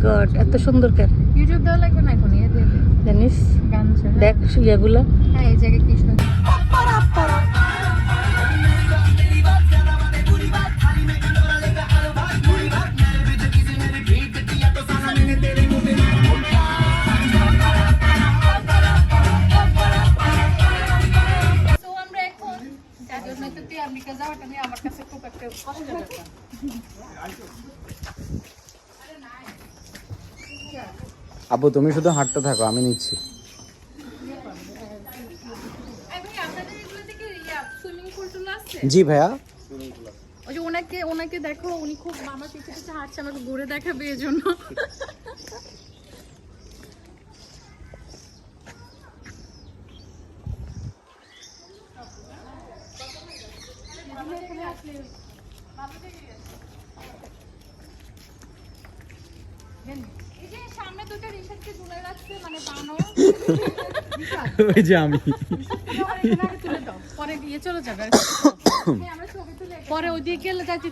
God, এত সুন্দর কেন ইউটিউব দেওয়া লাগবে না এখন, জানিস? গান দেখ ইয়েগুলো। হ্যাঁ, এই জায়গায় কৃষ্ণ। আমেরিকা যাওয়াটা নিয়ে আমার কাছে খুব একটা কষ্টের ব্যাপার। আপু তুমি শুধু হাঁটতে থাকো, আমি নিচ্ছি। জি ভাইয়া। ওই যে ওনাকে দেখো, উনি খুব মামার পিছে পিছে হাঁটছে, আমাকে ঘুরে দেখাবে এই জন্য। সামনে দুটো রিক্সাকে ঝুলে রাখছে, মানে বানর। ওই যে আমি পরে গিয়ে চলে যাবে, পরে ওই দিকে গেলে যাচ্ছি।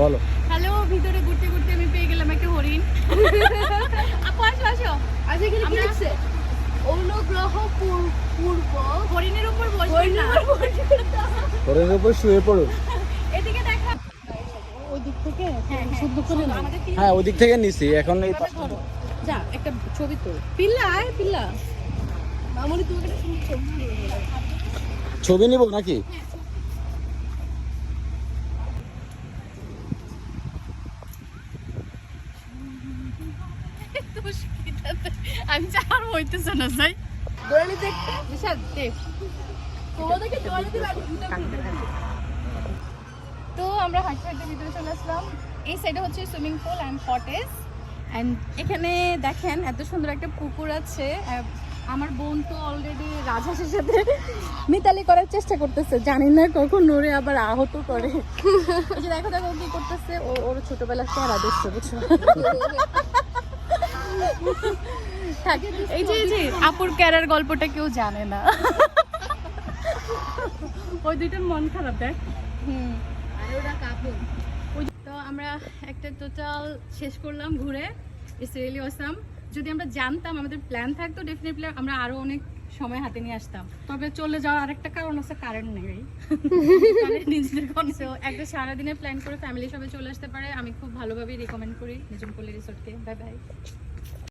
বলো। হ্যালো, ভিতরে ঘুরতে ঘুরতে আমি পেয়ে গেলাম একটা হরিণ। আপু আসো আসো। আচ্ছা, এখানে কি লিখছে? অনুগ্রহ পূর্ব হরিণের উপর বসবে না, হরিণের উপর শুয়ে পড়ো। এদিকে দেখা। ওই দিক থেকে শুদ্ধ করে নাও। হ্যাঁ, ওই দিক থেকে নিছি, এখন এই যা একটা ছবি তো। পিল্লা আয়, পিল্লা মামুনি, তুমি একটা ছবি নিব নাকি? আমি চার হইতেছে না যাই তো আমরা হাঁটতে হাঁটতে ভিতরে চলে আসলাম। এই সাইডে হচ্ছে swimming pool and cottage, and এখানে দেখেন এত সুন্দর একটা পুকুর আছে। আমার বোন তো অলরেডি রাজহাঁসের সাথে মিতালি করার চেষ্টা করতেছে, জানি না কখন ওরে আবার আহত করে। এই যে দেখো দেখো কি করতেছে, ওর ছোটবেলার চেহারা দেখছে, বুঝছো? এই যে আপুর ক্যারার গল্পটা কেউ জানে না। ওই দুইটার মন খারাপ দেখ। তো আমরা একটা টোটাল শেষ করলাম ঘুরে। It's really awesome. যদি আমরা জানতাম, আমাদের প্ল্যান থাকতো, ডেফিনেটলি আমরা আরো অনেক সময় হাতে নিয়ে আসতাম। তবে চলে যাওয়ার আরেকটা কারণ আছে, কারেন্ট নেই। একটা সারাদিনের প্ল্যান করে ফ্যামিলি সবাই চলে আসতে পারে। আমি খুব ভালোভাবে রিকমেন্ড করি নিজুমপল্লী রিসোর্টকে। Bye bye.